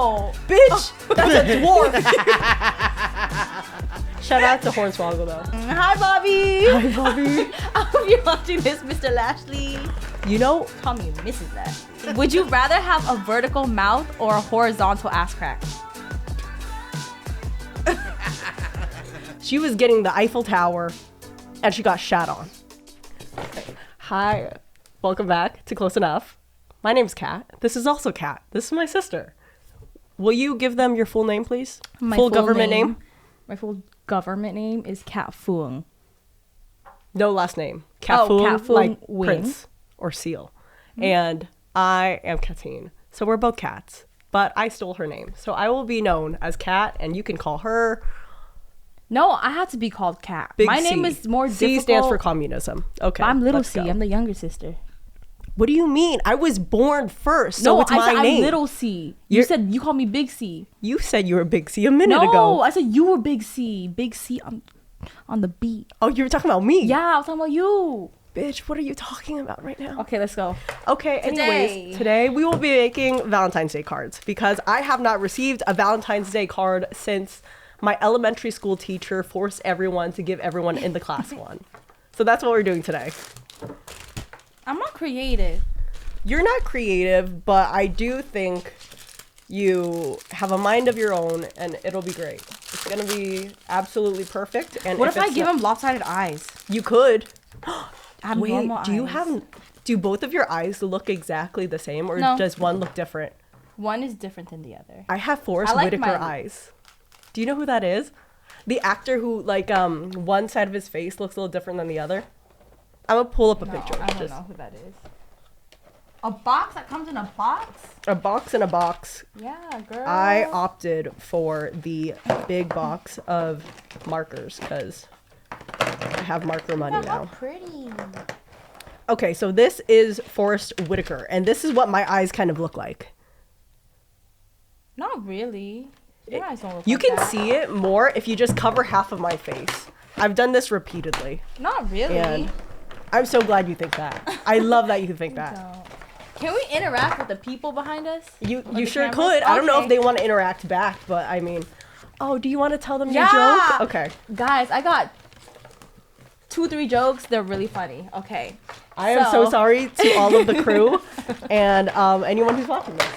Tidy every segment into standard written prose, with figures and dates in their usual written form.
No. Bitch, that's a dwarf. Shout out to Hornswoggle though. Hi, Bobby. Hi, Bobby. I hope you're watching this, Mr. Lashley. You know, Call me Mrs. Lashley. Would you rather have a vertical mouth or a horizontal ass crack? she was getting the Eiffel Tower and she got shat on. Hi, welcome back to Close Enough. My name's Kat. This is also Kat. This is my sister. Will you give them your full name, please? My full government name? My full government name is Catphuong. No last name. Catphuong, Catphuong like Nguyen. prince or seal. And I am Cattien. So we're both cats. But I stole her name. So I will be known as Kat, and you can call her No, I had to be called Kat. Big My C. name is more C difficult. stands for communism. Okay. But I'm little let's C. go. I'm the younger sister. What do you mean? I was born first, so No, it's I my said name. I'm little C. You're- You said you call me Big C. You said you were Big C a minute No, ago. I said you were Big C. Big C on the beat. Oh, you were talking about me? Yeah, I was talking about you. Bitch, what are you talking about right now? Okay, let's go. Okay, anyways, today we will be making Valentine's Day cards because I have not received a Valentine's Day card since my elementary school teacher forced everyone to give everyone in the class one. So that's what we're doing today. I'm not creative. You're not creative, but I do think you have a mind of your own and it'll be great. It's gonna be absolutely perfect. And What if I it's give not- him lopsided eyes? You could. Wait, Abnormal do you eyes. have? Do both of your eyes look exactly the same, or No. does one look different? One is different than the other. I have Forrest I like Whitaker mine. eyes. Do you know who that is? The actor who one side of his face looks a little different than the other. I'm gonna pull up a No, picture. I don't Just know who that is. A box that comes in a box? a box in a box. Yeah, girl. I opted for the big box of markers because I have marker money Look how now. pretty. Okay, so this is Forrest Whitaker, and this is what my eyes kind of look like. Not really. Your eyes don't look You like can that. see it more if you just cover half of my face. I've done this repeatedly, Not really. and I'm so glad you think that. I love that you think that. Don't. Can we interact with the people behind us? You the sure cameras? could. I don't know if Okay. they want to interact back, but I mean, oh, do you want to tell them your Yeah. joke? Okay. Guys, I got 2-3 jokes. They're really funny. Okay. I am so sorry to all of the crew and anyone who's watching this.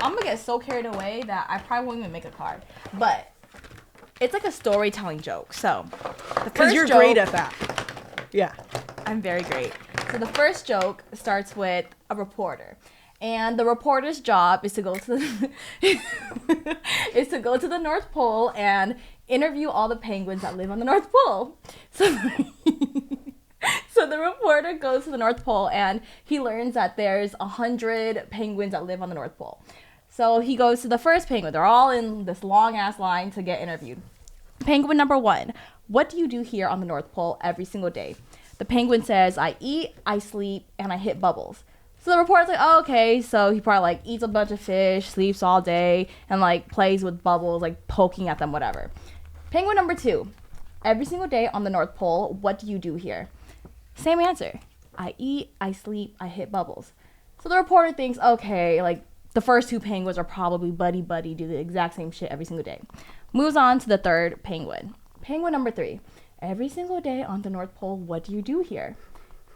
I'm gonna get so carried away that I probably won't even make a card. But it's like a storytelling joke. So the Because first you're joke, great at that. Yeah. I'm very great. So the first joke starts with a reporter. And the reporter's job is to go to the is to go to the North Pole and interview all the penguins that live on the North Pole. So So the reporter goes to the North Pole and he learns that there's 100 penguins that live on the North Pole. So he goes to the first penguin. They're all in this long ass line to get interviewed. Penguin number 1. What do you do here on the North Pole every single day? The penguin says, I eat, I sleep, and I hit bubbles. So the reporter's like, oh, okay. So he probably like eats a bunch of fish, sleeps all day, and like plays with bubbles, like poking at them, whatever. Penguin number 2. Every single day on the North Pole, what do you do here? Same answer. I eat, I sleep, I hit bubbles. So the reporter thinks, okay, like the first 2 penguins are probably buddy-buddy, do the exact same shit every single day. Moves on to the third penguin. Penguin number 3. Every single day on the North Pole, what do you do here?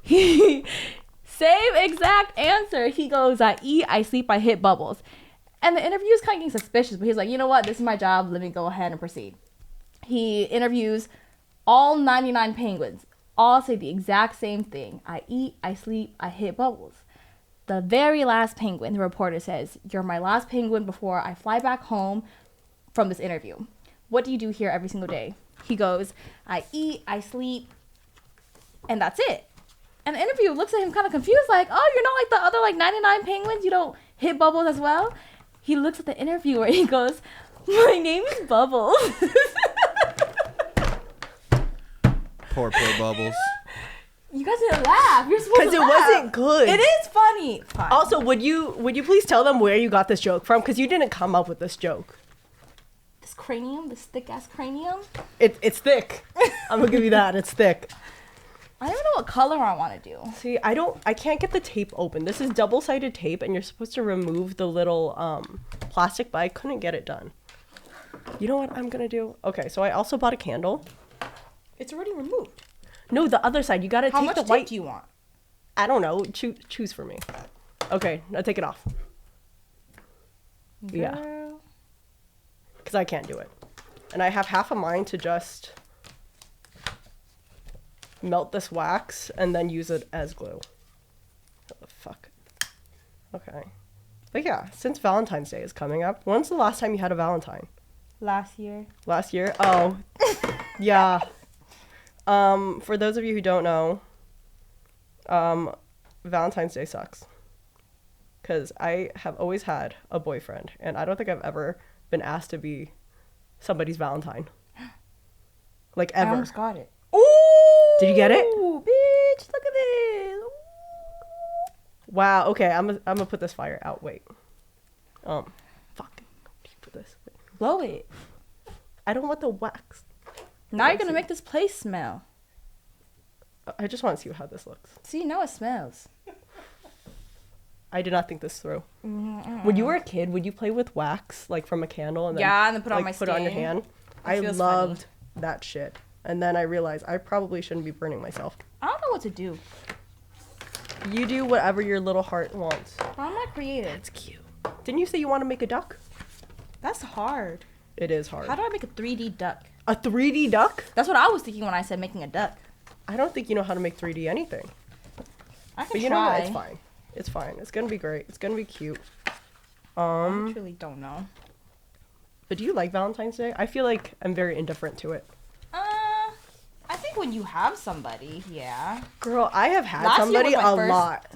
Same exact answer. He goes, I eat, I sleep, I hit bubbles. And the interview is kind of getting suspicious, but he's like, you know what? This is my job. Let me go ahead and proceed. He interviews all 99 penguins. All say the exact same thing. I eat, I sleep, I hit bubbles. The very last penguin, the reporter says, you're my last penguin before I fly back home from this interview. What do you do here every single day? He goes, I eat, I sleep, and that's it. And the interviewer looks at him kind of confused, like, oh, you're not like the other like 99 penguins? You don't hit bubbles as well? He looks at the interviewer and he goes, my name is Bubbles. Poor Bubbles. You guys didn't laugh. You're supposed to Because it laugh. wasn't good. It is funny. Fine. Also, would you please tell them where you got this joke from? Because you didn't come up with this joke. This cranium, this thick ass cranium. It's thick. I'm gonna give you that. It's thick. I don't even know what color I want to do. See, I can't get the tape open. This is double-sided tape, and you're supposed to remove the little plastic, but I couldn't get it done. You know what I'm gonna do? Okay, so I also bought a candle. It's already removed. No, the other side. You gotta How take much the tape white. do you want? I don't know. Choose for me. Okay, now take it off. Yeah. Girl. Because I can't do it. And I have half of mine to just melt this wax and then use it as glue. What the fuck? Okay. But yeah, since Valentine's Day is coming up, when's the last time you had a Valentine? Last year. Last year? Oh, yeah. For those of you who don't know, Valentine's Day sucks. Because I have always had a boyfriend, and I don't think I've ever been asked to be somebody's Valentine. Like, I ever. almost got it. Ooh! Did you get it? Bitch, look at this. Ooh. Wow, okay, I'm gonna put this fire out. Wait. Fuck. Put this. Wait. Blow it. I don't want the wax. Now you're gonna make this place smell. I just want to see how this looks. See, now it smells. I did not think this through. When you were a kid, would you play with wax, like from a candle, and then and then put it on my put it on your skin? hand? It I feels loved that shit, and then I realized I probably shouldn't be burning myself. I don't know what to do. You do whatever your little heart wants. I'm not creative. It's cute. Didn't you say you want to make a duck? That's hard. It is hard. How do I make a 3D duck? A 3D duck? That's what I was thinking when I said making a duck. I don't think you know how to make 3D anything. I can But you try. know what? It's fine. It's fine. It's gonna be great. It's gonna be cute. I truly don't know. But do you like Valentine's Day? I feel like I'm very indifferent to it. I think when you have somebody, yeah. Girl, I have had Last year somebody was a my first- lot.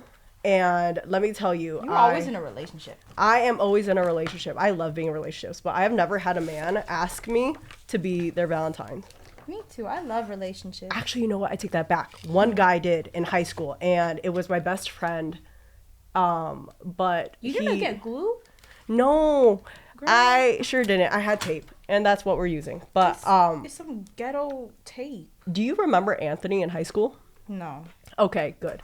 And let me tell you, You're always in a relationship. I am always in a relationship. I love being in relationships, but I have never had a man ask me to be their Valentine. Me too. I love relationships. Actually, you know what? I take that back. One guy did in high school, and it was my best friend. But You didn't get glue? No, Girl. I sure didn't. I had tape, and that's what we're using. But It's some ghetto tape. do you remember Anthony in high school? No. Okay, good.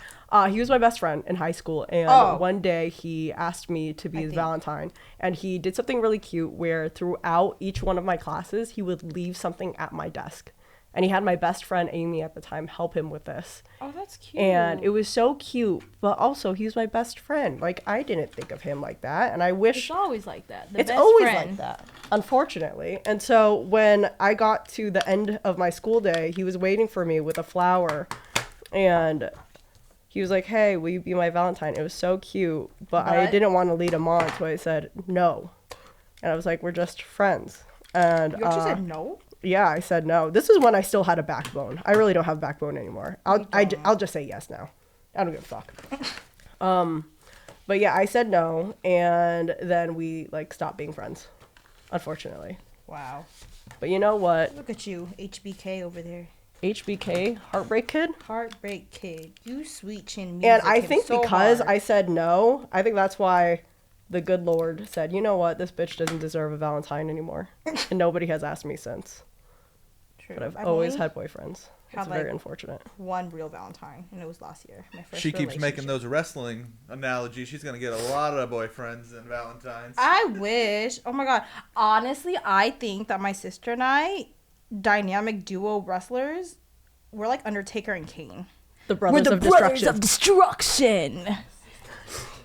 He was my best friend in high school, and one day he asked me to be his Valentine, and he did something really cute where throughout each one of my classes, he would leave something at my desk. And he had my best friend, Amy, at the time, help him with this. Oh, that's cute. And it was so cute, but also he's my best friend. Like, I didn't think of him like that, and I wish... It's always like that. It's always like that, unfortunately. And so when I got to the end of my school day, he was waiting for me with a flower, and he was like, "Hey, will you be my Valentine?" It was so cute, but I didn't want to lead him on, so I said no. And I was like, "We're just friends." And You actually said no? yeah, I said no. This is when I still had a backbone. I really don't have a backbone anymore. I'll just say yes now. I don't give a fuck. But yeah, I said no, and then we like stopped being friends, unfortunately. Wow. But you know what? Look at you, HBK over there. HBK, Heartbreak Kid. Heartbreak Kid. You sweet chin music. And I hit think so because hard. I said no, I think that's why the good Lord said, you know what, this bitch doesn't deserve a Valentine anymore. And nobody has asked me since. True. But I've I've always only had boyfriends. It's had, very like, unfortunate. one real Valentine, and it was last year. My first She keeps making relationship. those wrestling analogies. She's gonna get a lot of boyfriends and Valentines. I wish. Oh my god. Honestly, I think that my sister and I, dynamic duo wrestlers, we're like Undertaker and Kane. The Brothers of Destruction.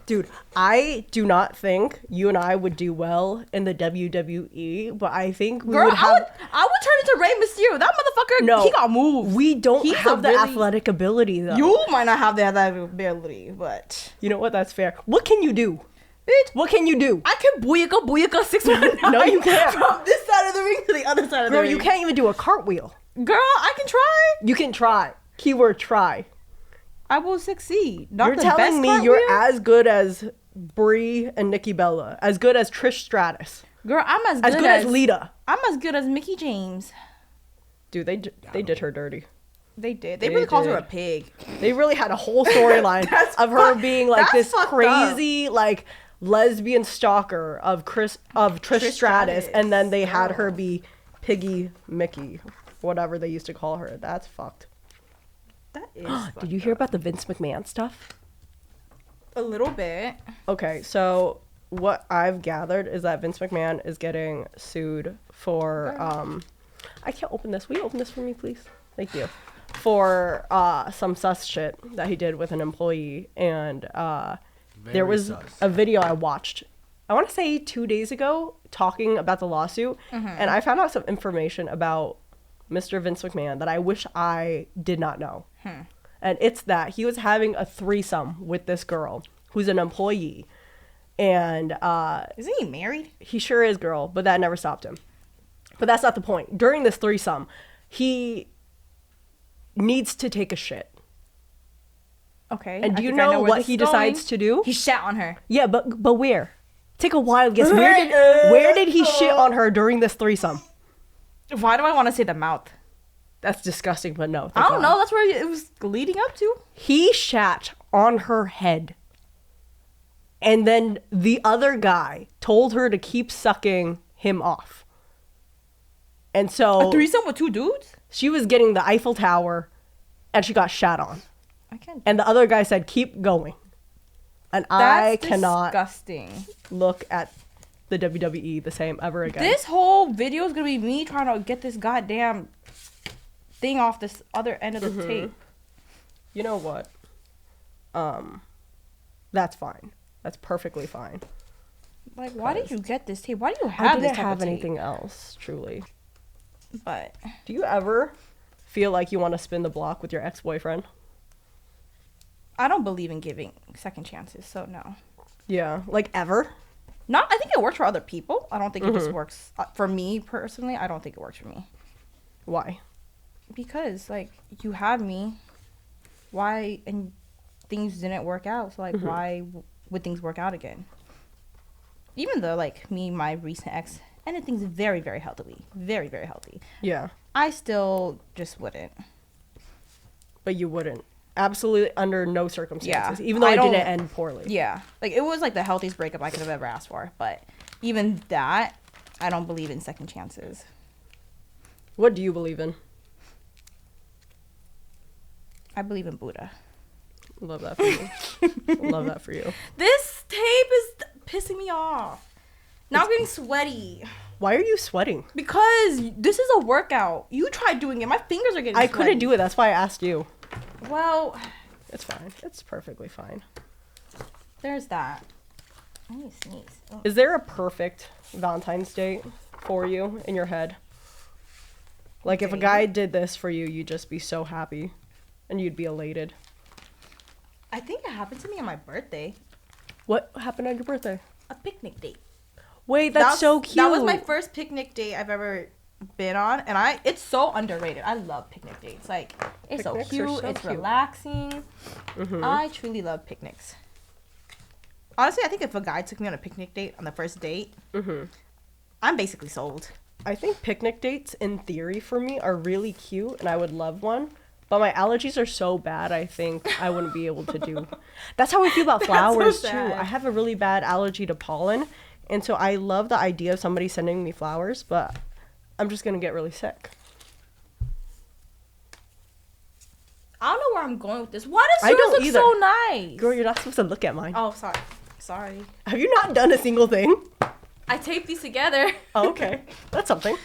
Dude, I do not think you and I would do well in the WWE, but I think we Girl, would have... I would turn into Rey Mysterio. That motherfucker, No, he got moved. We don't He's have a the really- athletic ability, though. You might not have that ability, but... You know what? That's fair. What can you do? Bitch, What can you do? I can booyaka 619. No, you can't. From this side of the ring to the other side of the Girl, ring. you can't even do a cartwheel. Girl, I can try. You can try. Keyword try. I will succeed. Not You're the telling best me you're cartwheel? as good as Brie and Nikki Bella, as good as Trish Stratus, Girl, I'm as as good as Lita. I'm as good as Mickey James. Dude, they did her dirty. They did. They They really called her a did. pig. They really had a whole storyline That's of her fuck- being like that's this fucked crazy like lesbian stalker of Trish Stratus, Stratus. and then they had her Girl. be Piggy Mickey, whatever they used to call her. That's fucked. That is. Did you hear about the Vince McMahon stuff? A little bit. Okay, so what I've gathered is that Vince McMahon is getting sued for I can't open this. Will you open this for me, please? Thank you. For some sus shit that he did with an employee, and there was a video I watched, I want to say 2 days ago, talking about the lawsuit, and I found out some information about Mr. Vince McMahon that I wish I did not know. And it's that he was having a threesome with this girl who's an employee. And isn't he married? He sure is, girl, but that never stopped him. But that's not the point. During this threesome, he needs to take a shit. Okay. And do you know what he decides to do? He shat on her. Yeah, but where? Take a wild guess. Where did he shit on her during this threesome? Why do I want to say the mouth? That's disgusting, but no. I don't know. That's where it was leading up to. He shat on her head. And then the other guy told her to keep sucking him off. And so... A threesome with 2 dudes? She was getting the Eiffel Tower, and she got shat on. I can't. And the other guy said, keep going. And I cannot look at the WWE the same ever again. This whole video is going to be me trying to get this goddamn thing off this other end of the tape. You know what? That's fine. That's perfectly fine. Like, why did you get this tape? Why do you have this tape? I didn't have anything else, truly. But do you ever feel like you want to spin the block with your ex-boyfriend? I don't believe in giving second chances, so no. Yeah, like ever? I think it works for other people. I don't think it just works for me personally. I don't think it works for me. Why? Because like you had me, why and things didn't work out. So like why would things work out again? Even though like me, my recent ex ended things very, very healthily, very, very healthy. Yeah. I still just wouldn't. But you wouldn't. Absolutely under no circumstances. Yeah. Even though it didn't end poorly. Yeah. Like it was like the healthiest breakup I could have ever asked for. But even that, I don't believe in second chances. What do you believe in? I believe in Buddha. Love that for you. Love that for you. This tape is pissing me off. Now I'm getting sweaty. Why are you sweating? Because this is a workout. You tried doing it. My fingers are getting sweaty. I couldn't do it. That's why I asked you. Well, it's fine. It's perfectly fine. There's that. I need to sneeze. Oh. Is there a perfect Valentine's date for you in your head? Like if a guy did this for you, you'd just be so happy and you'd be elated. I think it happened to me on my birthday. What happened on your birthday? A picnic date. Wait, that's so cute. That was my first picnic date I've ever been on, and it's so underrated. I love picnic dates. Like it's picnics so cute, it's cute. Relaxing. I truly love picnics. Honestly, I think if a guy took me on a picnic date on the first date, I'm basically sold. I think picnic dates, in theory, for me, are really cute, and I would love one. But my allergies are so bad, I think I wouldn't be able to do. That's how I feel about flowers, too. I have a really bad allergy to pollen, and so I love the idea of somebody sending me flowers, but I'm just going to get really sick. I don't know where I'm going with this. Why does yours look so nice? Girl, you're not supposed to look at mine. Oh, sorry. Have you not done a single thing? I taped these together. Oh, okay. That's something.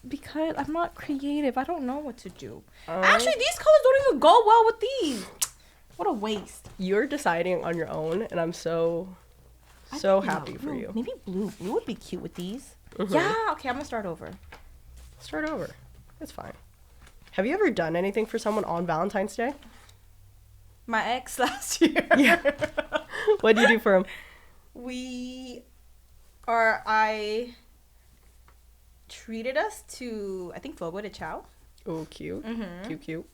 Because I'm not creative. I don't know what to do. Actually, these colors don't even go well with these. What a waste. You're deciding on your own, and I'm so happy for you. Maybe blue. Blue would be cute with these. Yeah, okay, I'm going to start over. Start over. It's fine. Have you ever done anything for someone on Valentine's Day? My ex last year. Yeah. What did you do for him? I treated us to, I think, Fogo de Chao. Oh, cute. Cute.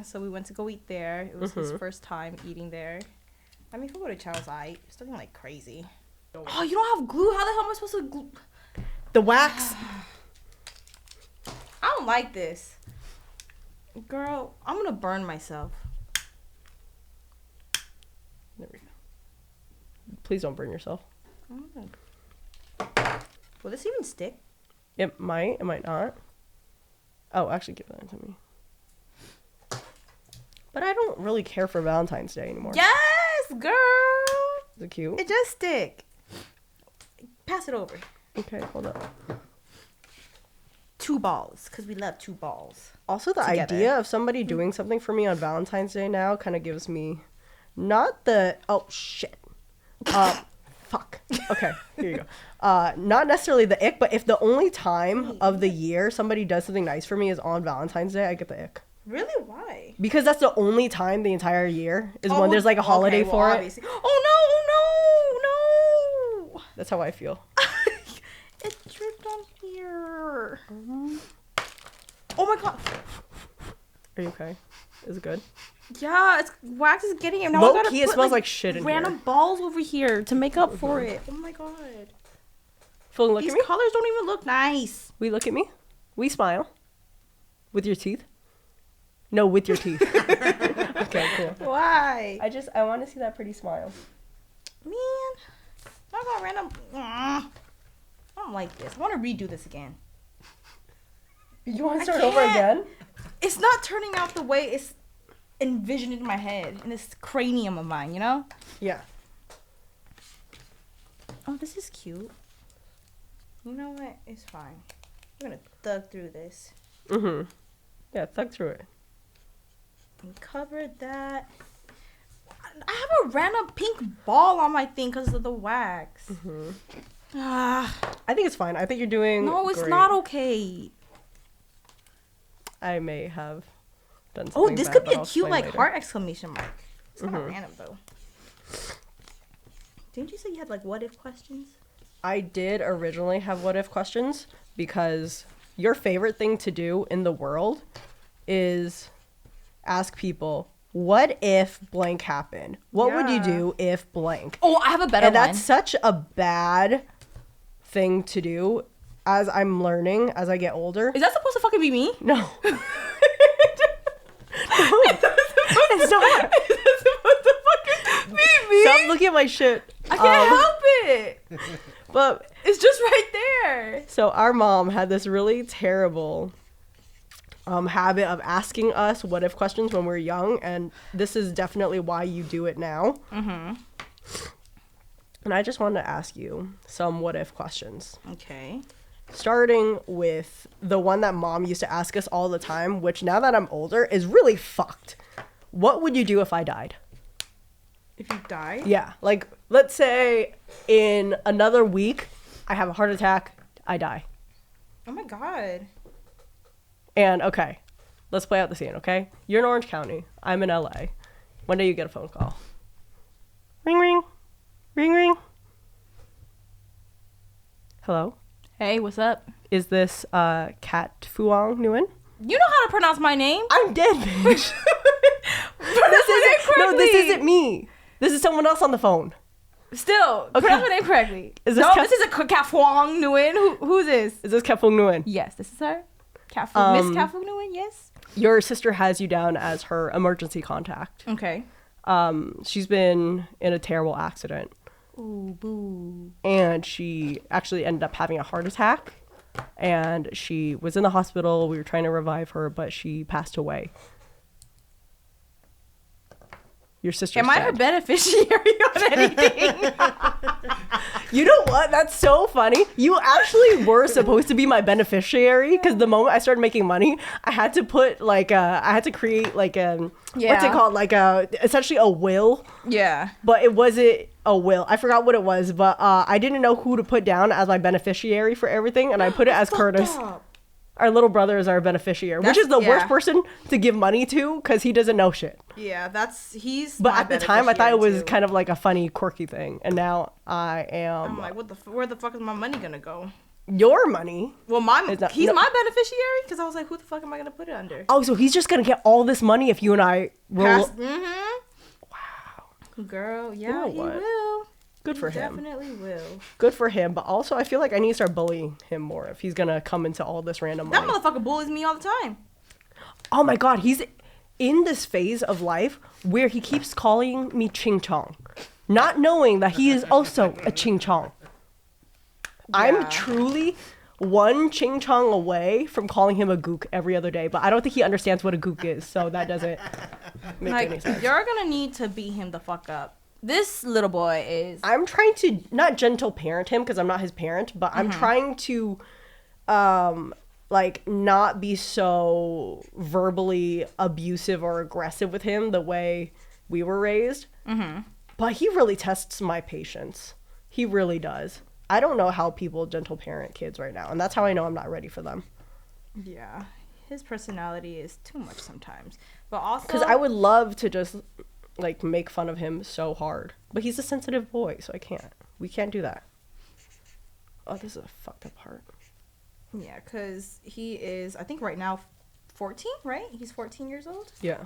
So we went to go eat there. It was his first time eating there. I mean, Fogo de Chao is aight. It's nothing like crazy. Oh, you don't have glue? How the hell am I supposed to glue? The wax. I don't like this. Girl, I'm going to burn myself. There we go. Please don't burn yourself. Will this even stick? It might. It might not. Oh, actually, give that to me. But I don't really care for Valentine's Day anymore. Yes, girl. Is it cute? It just stick. Pass it over. Okay, hold up. 2 balls, because we love 2 balls. Also, the Together. idea of somebody doing something for me on Valentine's Day now kind of gives me not the oh shit. Fuck. Okay, here you go. Not necessarily the ick, but if the only time of the year somebody does something nice for me is on Valentine's Day, I get the ick. Really? Why? Because that's the only time the entire year is when there's like a holiday for obviously. it. Oh no! That's how I feel. It dripped on here. Oh my god. Are you okay? Is it good? Yeah, it's wax is getting it. Now Low I gotta key, it put, smells like shit in random here. balls over here to make up for it. Oh my god. Phil, look These at me. colors don't even look nice. We look at me. We smile. With your teeth. No, with your teeth. Okay, cool. Why? I want to see that pretty smile. Man, I got random. I don't like this. I want to redo this again. You want to I start over can't. again? It's not turning out the way it's envisioned in my head, in this cranium of mine, you know? Yeah. Oh, this is cute. You know what? It's fine. I'm gonna thug through this. Mm-hmm. Yeah, thug through it. And cover that. I have a random pink ball on my thing because of the wax. Mm-hmm. Ah, I think it's fine. I think you're doing no, it's great. not okay. I may have done Oh, something this bad, could be but a I'll cute explain like later. heart exclamation mark. It's not Mhm. random though. Didn't you say you had like what if questions? I did originally have what if questions because your favorite thing to do in the world is ask people, what if blank happened? What would you Yeah. do if blank? Oh, I have a better And one. that's such a bad thing to do as I'm learning as I get older. Is that supposed to fucking be me? No. It's not. Stop looking at my shit. I can't help it. But It's just right there. so our mom had this really terrible habit of asking us what if questions when we were young, and this is definitely why you do it now. Mm-hmm. And I just wanted to ask you some what if questions. Okay. Starting with the one that mom used to ask us all the time, which now that I'm older is really fucked. What would you do if I died? If you die? Yeah, like let's say in another week I have a heart attack, I die. Oh my god. And okay, let's play out the scene, okay? You're in Orange County, I'm in LA. One day you get a phone call. Ring ring. Ring ring. Hello? Hey, what's up? Is this Catphuong Nguyen? You know how to pronounce my name? I'm dead, bitch. This isn't me. This is someone else on the phone. Still, Okay. pronounce my name correctly. Is this no, Cat- this is a Catphuong Nguyen. Who's this? Is this Catphuong Nguyen? Yes, this is her. Catphuong, Miss Catphuong Nguyen, yes. Your sister has you down as her emergency contact. Okay. She's been in a terrible accident. Ooh, boo. And she actually ended up having a heart attack. And she was in the hospital. We were trying to revive her, but she passed away. Your sister's Am I her dead. beneficiary on anything? You know what? That's so funny. You actually were supposed to be my beneficiary because the moment I started making money, I had to put I had to create what's it called? Essentially a will. Yeah. But it wasn't a will. I forgot what it was, but I didn't know who to put down as my beneficiary for everything, and I put it as Curtis. Our little brother is our beneficiary, which is the worst person to give money to because he doesn't know shit. Yeah, he's. But at the time, I thought it was too. kind of like a funny, quirky thing, and now I am. I'm like, where the fuck is my money gonna go? Your money. Well, he's no. my beneficiary because I was like, who the fuck am I gonna put it under? Oh, so he's just gonna get all this money if you and I roll. Mm-hmm. Wow. Girl, yeah, know he what? will. Good for He him. Definitely will. Good for him, but also I feel like I need to start bullying him more if he's gonna come into all this random That money. motherfucker bullies me all the time. Oh my god, he's in this phase of life where he keeps calling me Ching Chong, not knowing that he is also a Ching Chong. I'm Yeah. truly one Ching Chong away from calling him a gook every other day, but I don't think he understands what a gook is, so that doesn't make any Like, sense. you're gonna need to beat him the fuck up. this little boy is. I'm trying to not gentle parent him because I'm not his parent, but I'm trying to like not be so verbally abusive or aggressive with him the way we were raised. But he really tests my patience. He really does. I don't know how people gentle parent kids right now, and that's how I know I'm not ready for them. Yeah, his personality is too much sometimes, but also because I would love to just like make fun of him so hard, but he's a sensitive boy, so we can't do that. Oh, this is a fucked up part. Yeah, because he is, I think right now 14, right? He's 14 years old. Yeah.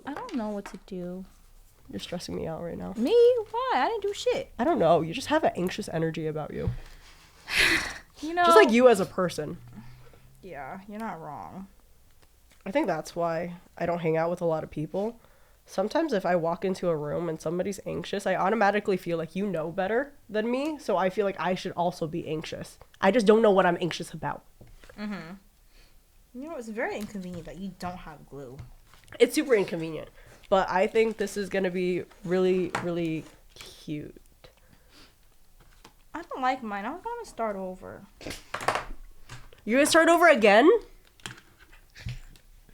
I don't know what to do. You're stressing me out right now. Me? Why? I didn't do shit. I don't know. You just have an anxious energy about you. You know. Just like you as a person. Yeah, you're not wrong. I think that's why I don't hang out with a lot of people. Sometimes if I walk into a room and somebody's anxious, I automatically feel like you know better than me. So I feel like I should also be anxious. I just don't know what I'm anxious about. You know, it's very inconvenient that you don't have glue. It's super inconvenient. But I think this is going to be really, really cute. I don't like mine. I want to start over. You're going to start over again?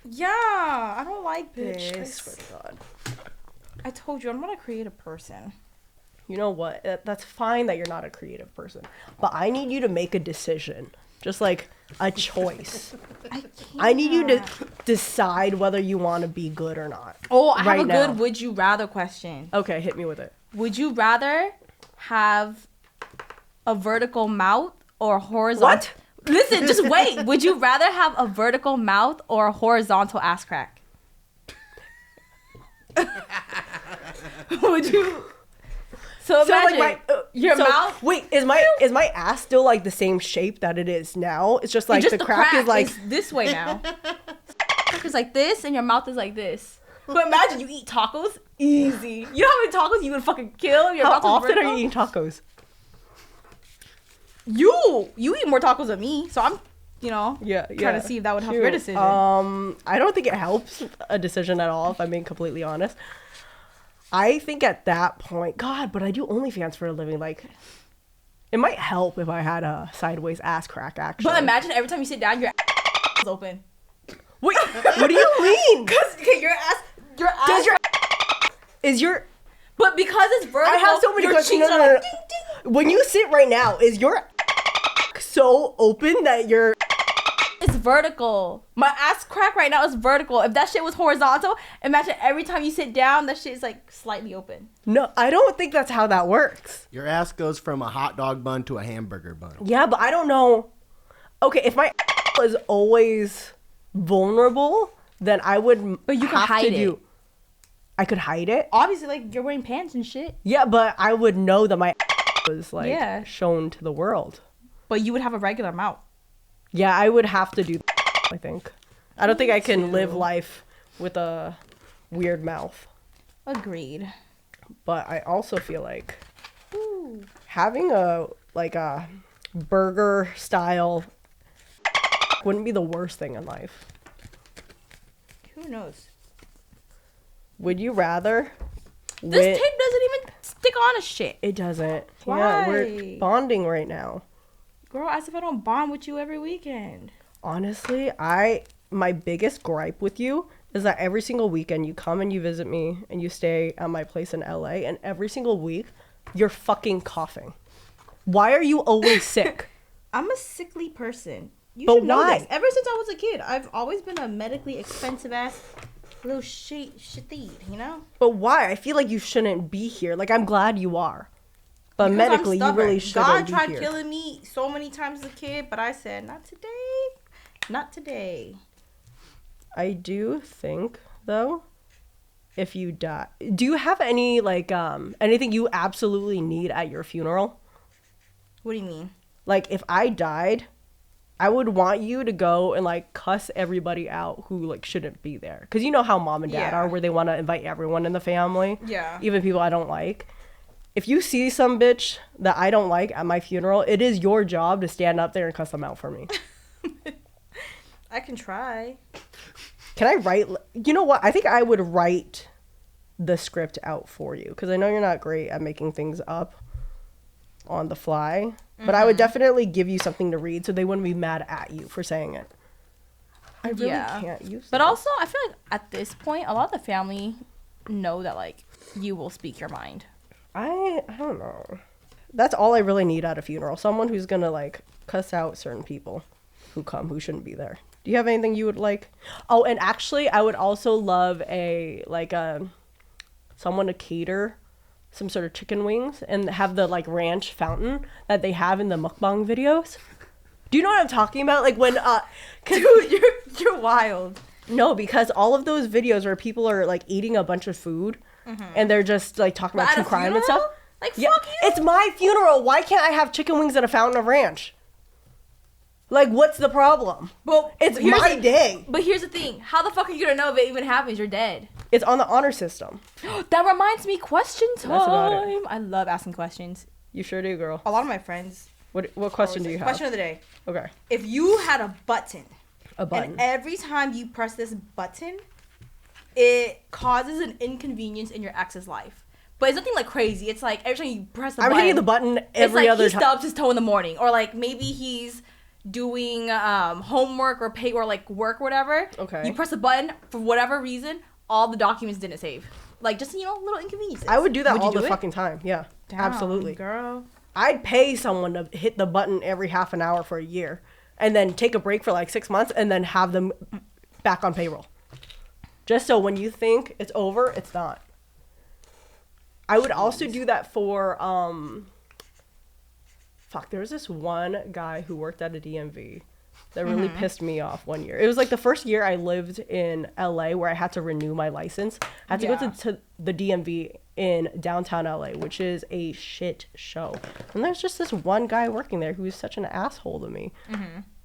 Yeah, I don't like Bitch, I this. swear to God. I told you, I'm not a creative person. You know what? That's fine that you're not a creative person. But I need you to make a decision. Just like a choice. I need you to decide whether you want to be good or not. Oh, I have right a now. good would you rather question. Okay, hit me with it. Would you rather have a vertical mouth or horizontal? What? Listen, just wait. Would you rather have a vertical mouth or a horizontal ass crack? Would you? So imagine like your mouth. Wait, is my ass still like the same shape that it is now? It's just like the crack is like this way now. Crack is like this, and your mouth is like this. But imagine you eat tacos, easy. You know how many tacos you would fucking kill? Your how mouth is often vertical? are you eating tacos? You eat more tacos than me, so I'm, trying to see if that would help your decision. I don't think it helps a decision at all, if I'm being completely honest. I think at that point, God, but I do OnlyFans for a living. Like, it might help if I had a sideways ass crack, actually. But imagine every time you sit down, your ass is open. Wait, what do you mean? Because your ass is your... But because it's vertical, I have so many your questions. cheeks No, are no, like, no. ding, ding. When you sit right now, is your so open that you're... It's vertical. My ass crack right now is vertical. If that shit was horizontal, imagine every time you sit down, that shit is like slightly open. No, I don't think that's how that works. Your ass goes from a hot dog bun to a hamburger bun. Yeah, but I don't know. Okay, if my is always vulnerable, then I would. But you can have hide to it. do. I could hide it. Obviously, like you're wearing pants and shit. Yeah, but I would know that my was like Yeah. shown to the world. But you would have a regular mouth. Yeah, I would have to do. I think. I don't think I can live life with a weird mouth. Agreed. But I also feel like having a burger style wouldn't be the worst thing in life. Who knows? Would you rather? This tape doesn't even stick on a shit. It doesn't. Why? Yeah, we're bonding right now. Girl, as if I don't bond with you every weekend. Honestly, my biggest gripe with you is that every single weekend you come and you visit me and you stay at my place in LA, and every single week you're fucking coughing. Why are you always sick? I'm a sickly person. You But should know why? this. Ever since I was a kid, I've always been a medically expensive ass little shitty, you know? But why? I feel like you shouldn't be here. Like, I'm glad you are. But Because medically, I'm you really stubborn. shouldn't God be tried here. killing me so many times as a kid, but I said, not today. Not today. I do think, though, if you die... Do you have any, anything you absolutely need at your funeral? What do you mean? Like, if I died, I would want you to go and, cuss everybody out who, shouldn't be there. Because you know how mom and dad Yeah. are, where they want to invite everyone in the family. Yeah. Even people I don't like. If you see some bitch that I don't like at my funeral, it is your job to stand up there and cuss them out for me. I can try. Can I write? You know what? I think I would write the script out for you, because I know you're not great at making things up on the fly, but I would definitely give you something to read so they wouldn't be mad at you for saying it. I really can't use But that. also, I feel like at this point, a lot of the family know that, like, you will speak your mind. I don't know. That's all I really need at a funeral. Someone who's gonna, like, cuss out certain people who come who shouldn't be there. Do you have anything you would like? Oh, and actually, I would also love someone to cater some sort of chicken wings and have the, like, ranch fountain that they have in the mukbang videos. Do you know what I'm talking about? Like when, Dude, you're wild. No, because all of those videos where people are, like, eating a bunch of food and they're just, like, talking about true crime and stuff. Like, Yeah, fuck you. it's my funeral. Why can't I have chicken wings and a fountain of ranch? Like, what's the problem? Well, It's my day. But here's the thing. How the fuck are you gonna know if it even happens? You're dead. It's on the honor system. That reminds me, question time. That's about it. I love asking questions. You sure do, girl. A lot of my friends. What question do you have? Question of the day. Okay. If you had a button, A button. and every time you press this button, it causes an inconvenience in your ex's life. But it's nothing like crazy. It's like every time you press the I'm button, hitting the button it's every like other he time. stubs his toe in the morning, or like maybe he's doing homework or pay or like work or whatever. Okay. You press the button for whatever reason, all the documents didn't save. Like just little inconveniences. I would do that Would all you the do it? fucking time. Yeah. Damn, Absolutely. girl. I'd pay someone to hit the button every half an hour for a year and then take a break for like 6 months and then have them back on payroll. Just so when you think it's over, it's not. I would also do that for, there was this one guy who worked at a DMV that really pissed me off one year. It was like the first year I lived in LA where I had to renew my license. I had to go to the DMV in downtown LA, which is a shit show. And there's just this one guy working there who was such an asshole to me.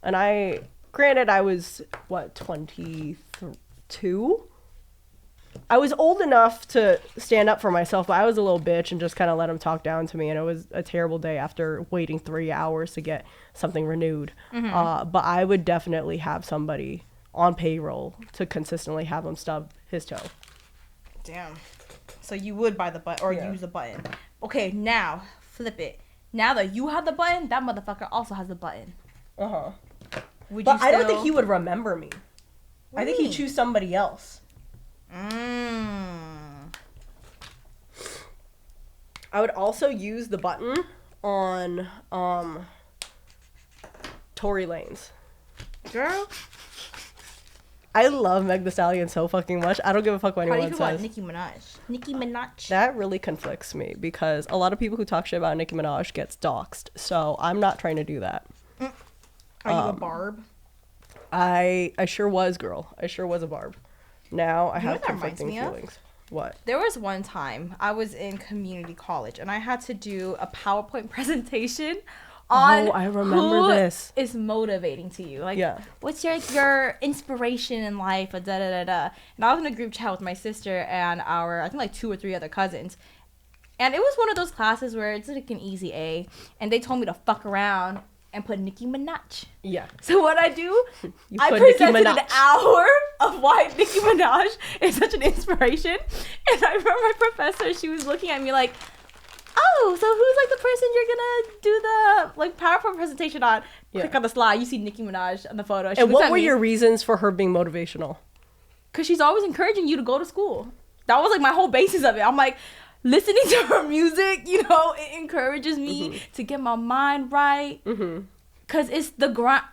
And granted, I was, 22? I was old enough to stand up for myself, but I was a little bitch and just kind of let him talk down to me. And it was a terrible day after waiting 3 hours to get something renewed. But I would definitely have somebody on payroll to consistently have him stub his toe. Damn. So you would buy the button or Yeah. use the button. Okay, now flip it. Now that you have the button, that motherfucker also has the button. Uh-huh. Would But you I don't think he would remember me. What I do think you he'd mean? choose somebody else. I would also use the button on Tory Lanez. Girl, I love Meg Thee Stallion so fucking much. I don't give a fuck what how do you anyone feel about says. Nicki Minaj? Nicki Minaj. That really conflicts me because a lot of people who talk shit about Nicki Minaj gets doxxed. So I'm not trying to do that. Are you a barb? I sure was, girl. I sure was a barb. Now I You know have what that reminds conflicting me of? feelings. What? There was one time I was in community college and I had to do a PowerPoint presentation on I remember who this. is motivating to you. Like, Yeah. what's your inspiration in life? Da da da da. And I was in a group chat with my sister and I think like 2 or 3 other cousins. And it was one of those classes where it's like an easy A. And they told me to fuck around and put Nicki Minaj. Yeah. So what I do, I put Nicki presented an Minaj. hour of why Nicki Minaj is such an inspiration. And I remember my professor, she was looking at me like, oh, so who's like the person you're gonna do the like PowerPoint presentation on? Yeah. Click on the slide, you see Nicki Minaj on the photo. She And looks what at were me, your reasons for her being motivational? Because she's always encouraging you to go to school. That was like my whole basis of it. I'm like, listening to her music, it encourages me to get my mind right. Because it's the grind.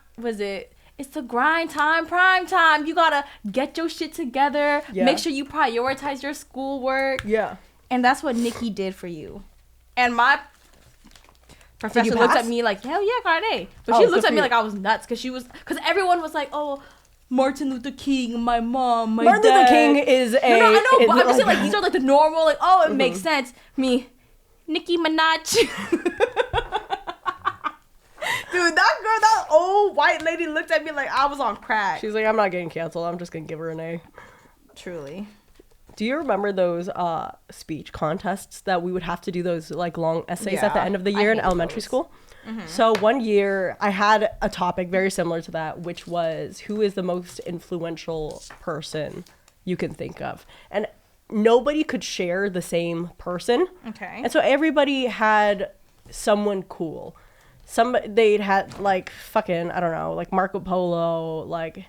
It's the grind time, prime time. You gotta get your shit together. Yeah. Make sure you prioritize your schoolwork. Yeah. And that's what Nikki did for you. And my professor looked pass? at me like, hell yeah, got an A. But Oh, she good looked at for me you. like I was nuts. Because everyone was like, oh, Martin Luther King, my mom, my Martin dad. Luther King is a... No, I know, but I'm just saying, like, like, these are, like, the normal, like, oh, it makes sense. Me, Nicki Minaj. Dude, that old white lady looked at me like I was on crack. she's like, I'm not getting canceled. I'm just going to give her an A. Truly. Do you remember those speech contests that we would have to do those like long essays at the Yeah, end of the I year in hated elementary those. school? So one year I had a topic very similar to that, which was who is the most influential person you can think of. And nobody could share the same person. Okay. And so everybody had someone cool. They'd had like fucking, I don't know, like Marco Polo, like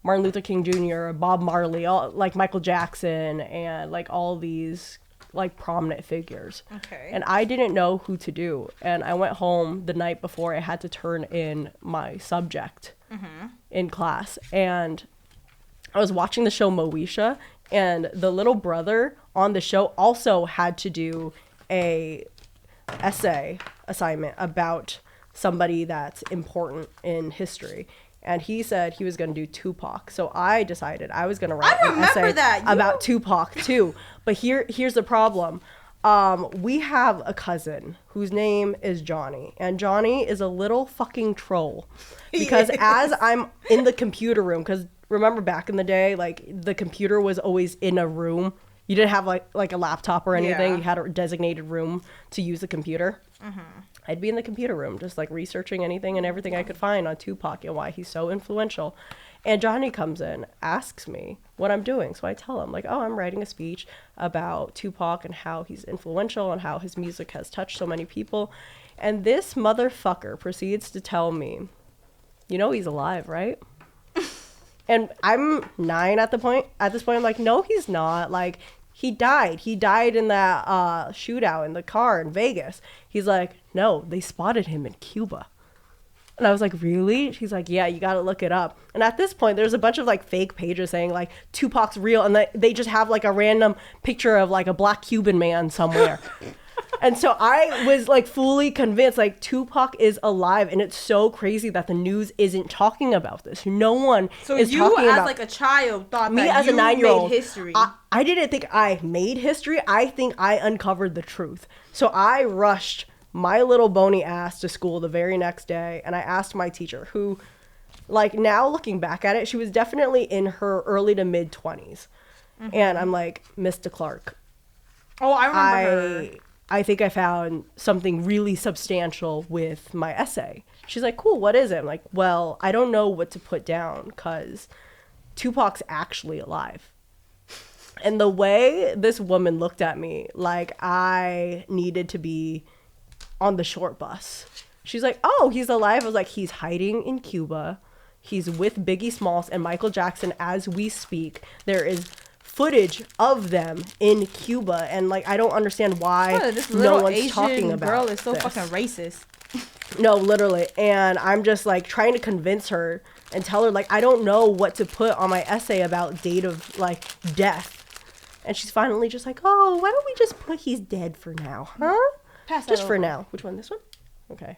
Martin Luther King Jr., Bob Marley, all like Michael Jackson, and like all these like prominent figures. Okay. And I didn't know who to do. And I went home the night before I had to turn in my subject in class. And I was watching the show Moesha, and the little brother on the show also had to do a essay assignment about somebody that's important in history. And he said he was going to do Tupac. So I decided I was going to write an essay about Tupac too. But here's the problem. We have a cousin whose name is Johnny. And Johnny is a little fucking troll. Because as I'm in the computer room, because remember back in the day, like the computer was always in a room. You didn't have like a laptop or anything. Yeah. You had a designated room to use the computer. I'd be in the computer room just like researching anything and everything I could find on Tupac and why he's so influential. And Johnny comes in, asks me what I'm doing. So I tell him like, oh, I'm writing a speech about Tupac and how he's influential and how his music has touched so many people. And this motherfucker proceeds to tell me, you know, he's alive, right? And I'm 9 at this point. I'm like, no, he's not. Like, he died. He died in that shootout in the car in Vegas. He's like, no, they spotted him in Cuba. And I was like, really? He's like, yeah, you got to look it up. And at this point, there's a bunch of like fake pages saying like Tupac's real. And they just have like a random picture of like a black Cuban man somewhere. And so I was like fully convinced like Tupac is alive, and it's so crazy that the news isn't talking about this. No one is talking about. So you as like a child thought me that as you a 9-year-old made history. I didn't think I made history. I think I uncovered the truth. So I rushed my little bony ass to school the very next day, and I asked my teacher, who, like now looking back at it, she was definitely in her early to mid 20s. And I'm like, Mr. Clark. Oh, I remember her. I think I found something really substantial with my essay. She's like, cool, what is it? I'm like, well, I don't know what to put down because Tupac's actually alive. And the way this woman looked at me, like I needed to be on the short bus. She's like, oh, he's alive. I was like, he's hiding in Cuba. He's with Biggie Smalls and Michael Jackson as we speak. There is footage of them in Cuba, and like I don't understand why this no one's Asian talking about girl is so this. fucking racist. No, literally. And I'm just like trying to convince her and tell her like I don't know what to put on my essay about date of like death. And she's finally just like, oh, why don't we just put he's dead for now, huh? Pass that Just for over. now. Which one? This one? Okay.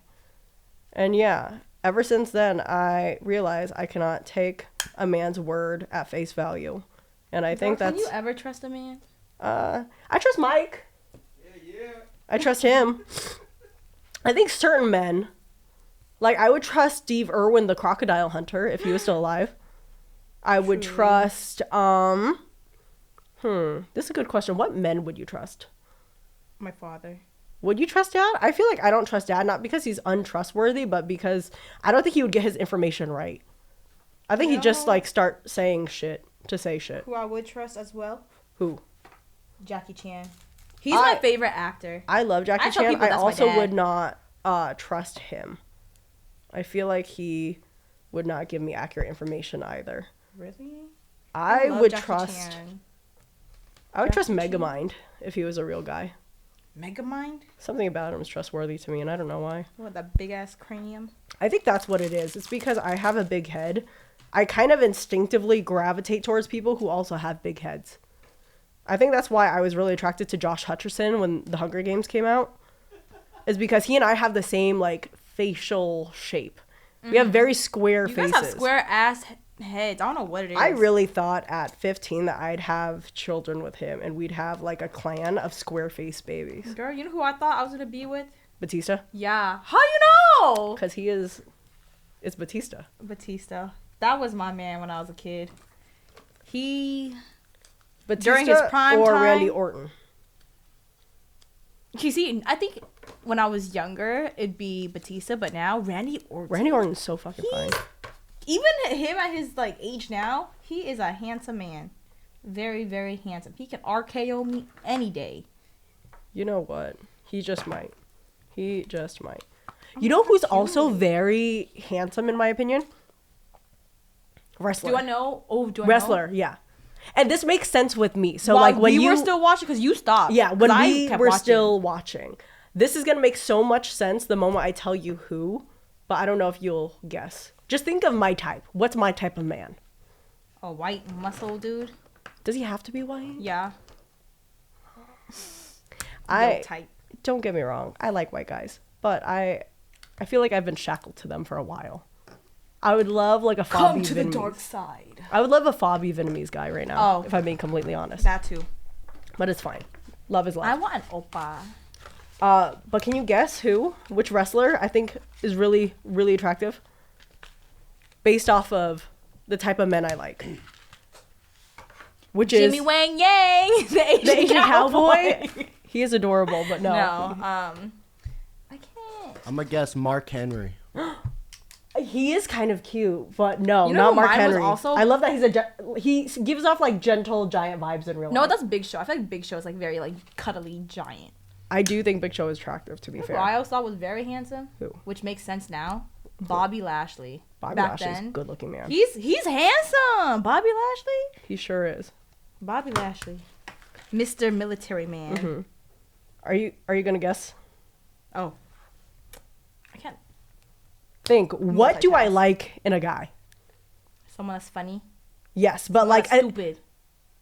And yeah, ever since then I realized I cannot take a man's word at face value. And I think Can that's... you ever trust a man? I trust Mike. Yeah. I trust him. I think certain men... Like, I would trust Steve Irwin, the crocodile hunter, if he was still alive. I would trust... This is a good question. What men would you trust? My father. Would you trust Dad? I feel like I don't trust Dad, not because he's untrustworthy, but because I don't think he would get his information right. I think he'd just, like, start saying shit. To say shit. Who I would trust as well? Who? Jackie Chan. He's my favorite actor. I love Jackie tell Chan. people I that's my also dad. would not trust him. I feel like he would not give me accurate information either. Really? I love would Jackie trust. Chan. I would trust Jackie Chan. Megamind if he was a real guy. Megamind? Something about him is trustworthy to me, and I don't know why. What, that big ass cranium? I think that's what it is. It's because I have a big head. I kind of instinctively gravitate towards people who also have big heads. I think that's why I was really attracted to Josh Hutcherson when the Hunger Games came out. Is because he and I have the same, like, facial shape. We have very square You faces. guys have square ass heads. I don't know what it is. I really thought at 15 that I'd have children with him and we'd have, like, a clan of square-faced babies. Girl, you know who I thought I was going to be with? Batista? Yeah. How you know? Because he is... It's Batista. Batista. That was my man when I was a kid. He... Batista During his prime or time? Randy Orton? You see, I think when I was younger, it'd be Batista, but now Randy Orton. Randy Orton's so fucking fine. Even him at his like age now, he is a handsome man. Very, very handsome. He can RKO me any day. You know what? He just might. He just might. You know who's also very handsome in my opinion? Wrestler. Do I know? Oh, do I Wrestler, yeah. And this makes sense with me. So While like when we you were still watching, because you stopped. yeah, when I we kept were watching. still watching. This is gonna make so much sense the moment I tell you who, but I don't know if you'll guess. Just think of my type. What's my type of man? A white muscle dude. Does he have to be white? Yeah. I type. don't get me wrong. I like white guys, but I feel like I've been shackled to them for a while. I would love like a Come Fabi to the Vietnamese. dark side. I would love a Fabi Vietnamese guy right now, Oh. if I'm being completely honest. That too. But it's fine. Love is love. I want an oppa. But can you guess which wrestler I think is really, really attractive? Based off of the type of men I like. Which Jimmy is Wang Yang, the Asian cowboy. He is adorable, but no. No, I can't. I'm gonna guess Mark Henry. He is kind of cute, but no, You know not who Mark mine was Henry. also- I love that he gives off like gentle giant vibes in real life. No, that's Big Show. I feel like Big Show is like very like cuddly giant. I do think Big Show is attractive, to be Who fair. I always thought was very handsome. Who? Which makes sense now. Bobby Lashley. Bobby Back Lashley's a then. good looking man. He's handsome. Bobby Lashley. He sure is. Bobby Lashley. Mr. Military Man. Mm-hmm. Are you gonna guess? Oh. I can't. Think, what do I Multitask. like in a guy? Someone that's funny. Yes, but Someone like that's stupid.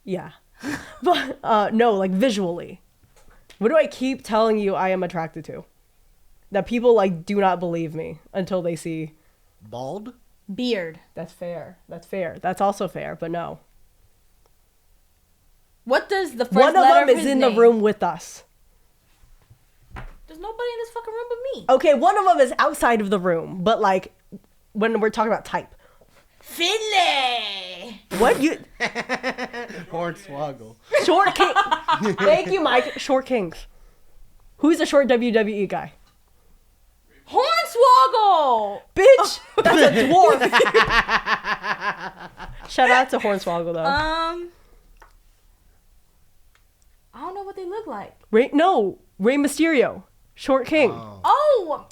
yeah. But no, like visually. What do I keep telling you I am attracted to? That people like do not believe me until they see. Bald? Beard. That's fair. That's fair. That's also fair, but no. What does the first One of letter them is his in the name? room with us. There's nobody in this fucking room but me. Okay, one of them is outside of the room, but like when we're talking about type. Finlay. What you Hornswoggle. short king? Thank you, Mike. Short kings. Who's a short WWE guy? Hornswoggle. Bitch, that's a dwarf. Shout out to Hornswoggle though. I don't know what they look like. Rey Mysterio, short king. Oh,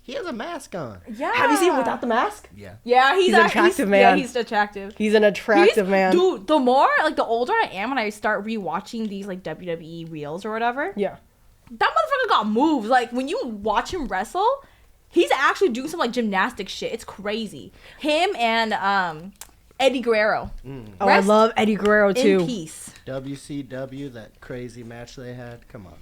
He has a mask on. yeah. Have you seen him without the mask? Yeah. Yeah, He's an attractive man. Yeah, he's attractive. He's an attractive man. Dude, the more like the older I am, when I start rewatching these like WWE reels or whatever, Yeah. that motherfucker got moves. Like when you watch him wrestle, he's actually doing some like gymnastic shit. It's crazy. Him and Eddie Guerrero. Oh, I Rest love Eddie Guerrero too. in peace. WCW, that crazy match they had. Come on.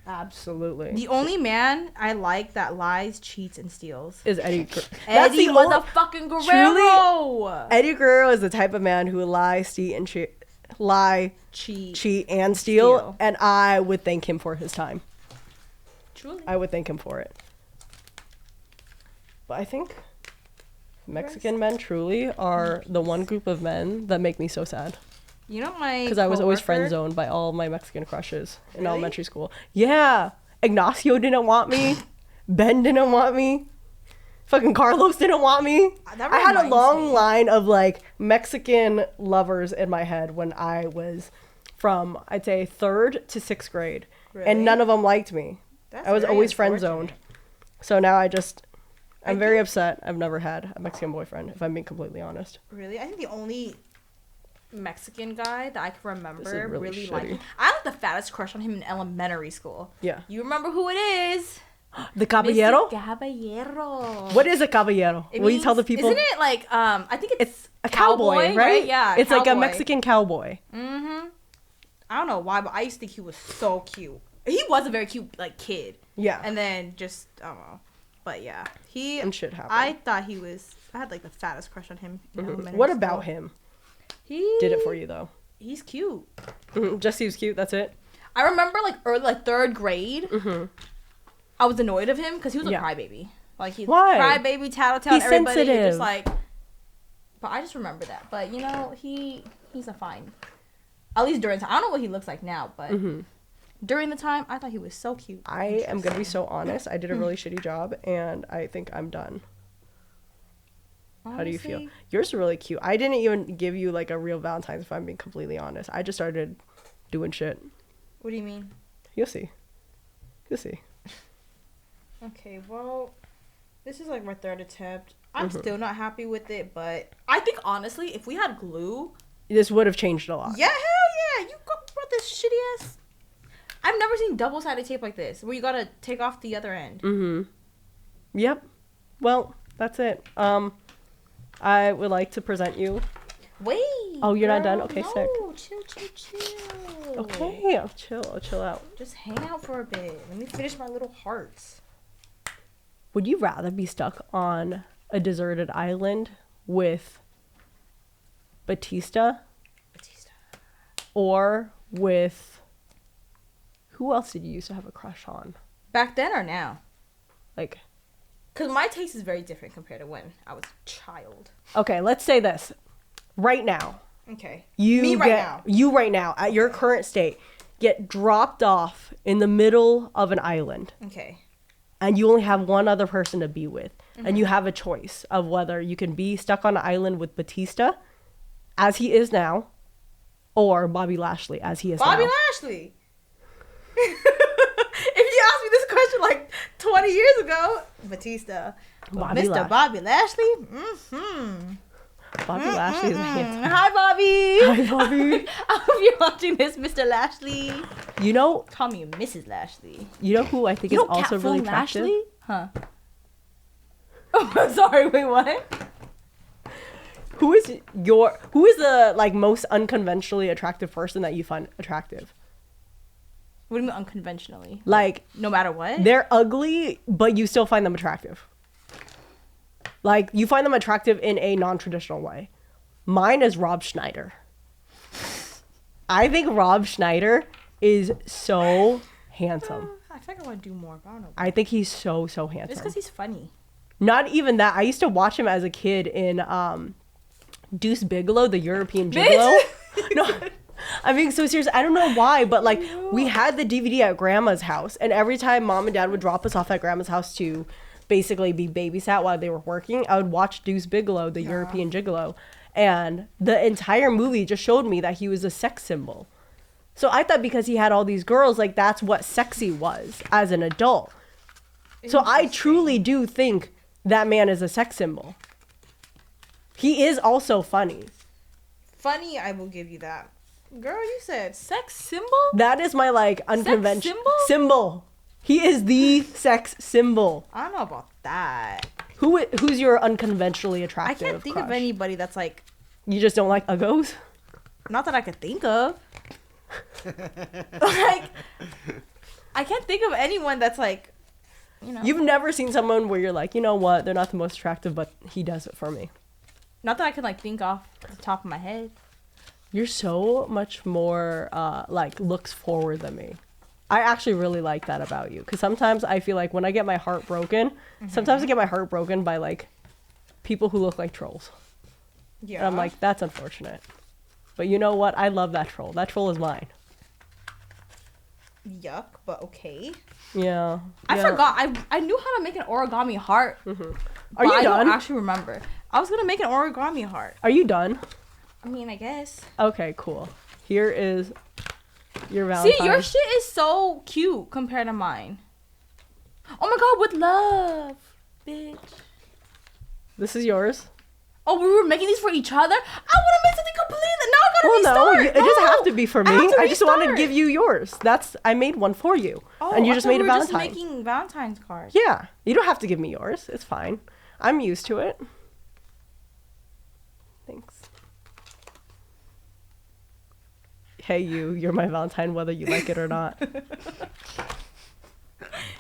Absolutely. The only man I like that lies, cheats, and steals. Is Eddie Guerrero. Eddie motherfucking Guerrero. Eddie Guerrero is the type of man who cheat, and steal, and I would thank him for his time. Truly. I would thank him for it. But I think Mexican men truly are the one group of men that make me so sad. You know my Because I was always coworker? friend zoned by all of my Mexican crushes in Really? elementary school. Yeah. Ignacio didn't want me. Ben didn't want me. Fucking Carlos didn't want me. That I had a reminds long me. line of like Mexican lovers in my head when I was from, I'd say, 3rd to 6th grade. Really? And none of them liked me. That's I was very always friend unfortunate. zoned. So now I'm very think- upset. I've never had a Mexican boyfriend, if I'm being completely honest. Really? I think the only Mexican guy that I can remember This is really really shitty. liking. I had the fattest crush on him in elementary school. Yeah. You remember who it is? The caballero? Mr. Caballero. What is a caballero? It Will you tell the means- people? Isn't it like I think it's a cowboy, right? Yeah. It's like a cowboy. Mexican cowboy. Mm-hmm. I don't know why, but I used to think he was so cute. He was a very cute like kid. Yeah. And then just I don't know. But yeah. And shit happened. I thought he was I had like the fattest crush on him in elementary What school. about him? He Did it for you though? He's cute. Just he was cute. That's it. I remember like early, like 3rd grade. I was annoyed of him because he was a Yeah. crybaby. Like he's Why? crybaby, tattletale, He's everybody. You're sensitive. just like. But I just remember that. But you know he's a fine. At least during time, I don't know what he looks like now, but during the time, I thought he was so cute. I am gonna be so honest. I did a really shitty job, and I think I'm done. How do you feel? Honestly, Yours are really cute. I didn't even give you like a real Valentine's, if I'm being completely honest. I just started doing shit. what do you mean? You'll see. You'll see. Okay, well, this is like my third attempt. I'm still not happy with it, but I think honestly, if we had glue, This would have changed a lot. yeah, hell yeah, you brought this shitty ass. I've never seen double-sided tape like this, where you gotta take off the other end. Yep. Well, that's it. I would like to present you. Wait. Oh, you're not girl, done? Okay, no, sick. Chill. Okay, I'll chill out. Just hang out for a bit. Let me finish my little hearts. Would you rather be stuck on a deserted island with Batista or with who else did you used to have a crush on? Back then or now? Like, Because my taste is very different compared to when I was a child. okay, let's say this. Right now, Okay. you Me right now. you right now at your current state get dropped off in the middle of an island. Okay. And you only have one other person to be with. And Mm-hmm. you have a choice of whether you can be stuck on an island with Batista, as he is now, or Bobby Lashley, as he is Bobby now. Lashley. If you asked me this question like 20 years ago, Batista. But Bobby Mr. Lashley. Bobby Lashley? Mm-hmm. Bobby Lashley is a handsome. Hi, Bobby. Hi, Bobby. I hope you're watching this, Mr. Lashley. You know Call me Mrs. Lashley. who I think is also really Catphuong attractive? Lashley? Huh. Oh, sorry, wait, what? Who is the like most unconventionally attractive person that you find attractive? What do you mean unconventionally? Like, No matter what? they're ugly, but you still find them attractive. Like, you find them attractive in a non-traditional way. Mine is Rob Schneider. I think Rob Schneider is so handsome. I feel like I want to do more, but I don't know. I think he's so It's handsome. because he's funny. Not even that. I used to watch him as a kid in Deuce Bigelow, the European Gigolo. No, I'm being so serious. I don't know why, but like we had the DVD at grandma's house, and every time mom and dad would drop us off at grandma's house to basically be babysat while they were working, I would watch Deuce Bigelow, the European Gigolo, and the entire movie just showed me that he was a sex symbol. So I thought because he had all these girls, like that's what sexy was as an adult. So I truly do think that man is a sex symbol. He is also funny. Funny, I will give you that. Girl, you said sex symbol? That is my like unconventional symbol? symbol. He is the sex symbol. I don't know about that. Who's your unconventionally I attractive can't think of crush? anybody that's like, You just don't like uggos? not that I could think of. Like, I can't think of anyone that's like, you know. You've never seen someone where you're like, you know what, they're not the most attractive, but he does it for me. Not that I can like think off the top of my head. You're so much more like looks forward than me. I actually really like that about you, because sometimes I feel like when I get my heart broken, sometimes I get my heart broken by like people who look like trolls. Yeah. And I'm like, that's unfortunate. But you know what? I love that troll. That troll is mine. yuck, but okay. Yeah. I yeah. forgot. I knew how to make an origami heart. Are But you I done? don't actually remember. I was gonna make an origami heart. Are you done? I mean, I guess. Okay, cool. Here is your Valentine. See, your shit is so cute compared to mine. Oh my god, with love, bitch. This is yours. Oh, we were making these for each other? I would have made something completely. Now I gotta Well, no, restart. it doesn't have to be for me. I have to I just wanted to restart. give you yours. I made one for you. Oh, and you I just thought made we a were just Valentine. making Valentine's cards. Yeah. You don't have to give me yours. It's fine. I'm used to it. Thanks. Hey, you're my Valentine whether you like it or not.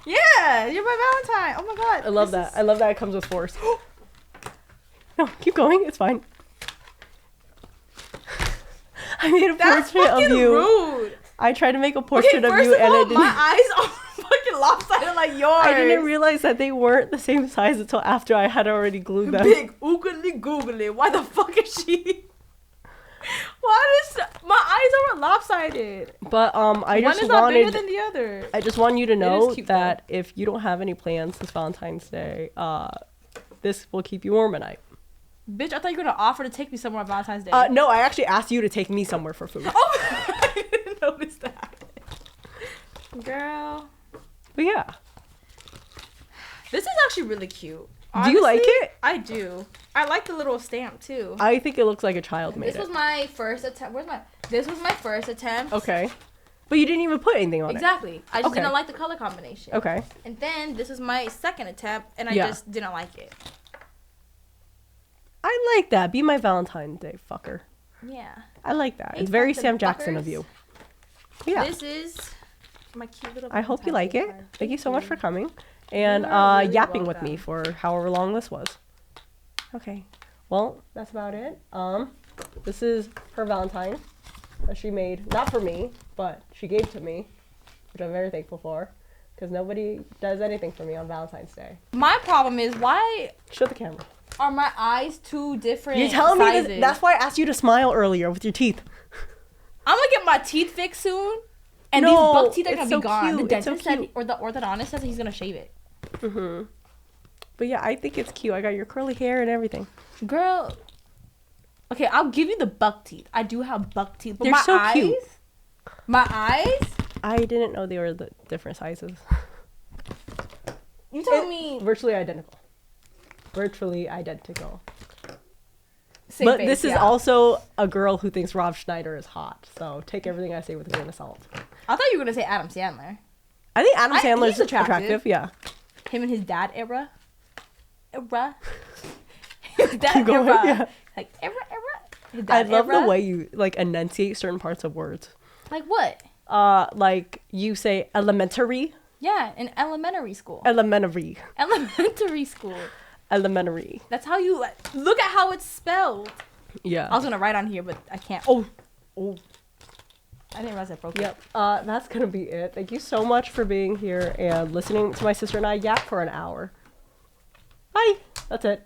Yeah, you're my Valentine. Oh my god. I love that. I love that it comes with force. No, keep going. It's fine. I made a That's portrait fucking of you. rude. I tried to make a Okay, portrait of first you of and all, it didn't. my eyes are fucking lopsided like yours. I didn't realize that they weren't the same size until after I had already glued them. Big oogly googly. Why the fuck is she? Why is my eyes are lopsided? But I One just is not bigger wanted than the other. I just want you to know cute, that if you don't have any plans this Valentine's Day, this will keep you warm at night. Bitch, I thought you were gonna offer to take me somewhere on Valentine's Day. No, I actually asked you to take me somewhere for food. Oh, I didn't notice that. Girl. But yeah. This is actually really cute. Do you like it? I do. I like the little stamp too. I think it looks like a child made This was it. my first attempt. This was my first attempt. Okay. But you didn't even put anything on Exactly. I just Okay. didn't like the color combination. it. Okay. And then this was my second attempt, and I Yeah. just didn't like it. I like that. Be my Valentine's Day fucker. Yeah. I like that. Hey, It's very fuck Sam them Jackson of fuckers. you. Yeah. This is my cute little. I hope you Valentine's like Day it. card. Thank you so much for coming and are really yapping with me welcome. for however long this was. Okay. Well, that's about it. This is her Valentine that she made, not for me, but she gave to me, which I'm very thankful for, because nobody does anything for me on Valentine's Day. My problem is, why Show the camera. are my eyes two different You're telling me sizes? that, that's why I asked you to smile earlier with your teeth. I'm gonna get my teeth fixed soon, and No, these buck teeth are it's gonna so be gone. cute, The it's so dentist said, cute. or the orthodontist says he's gonna shave it. But yeah, I think it's cute. I got your curly hair and everything. Girl, okay, I'll give you the buck teeth. I do have buck teeth, but They're my so eyes, cute. my eyes. I didn't know they were the different sizes. You told me Virtually identical. Virtually identical. same But face, this is yeah. also a girl who thinks Rob Schneider is hot. So take everything I say with a grain of salt. I thought you were gonna say Adam Sandler. I think Adam Sandler's he's attractive. attractive. Yeah. Him and his dad era. His dad Keep going, era. yeah. Like era. His I dad love era. the way you like enunciate certain parts of words. Like what? Like you say elementary, Yeah, in elementary school. elementary, Elementary school. elementary. That's how you look at how it's spelled. Yeah. I was gonna write on here, but I can't. Oh, I didn't realize I broke it. Yep. That's gonna be it. Thank you so much for being here and listening to my sister and I yap for an hour. Bye. That's it.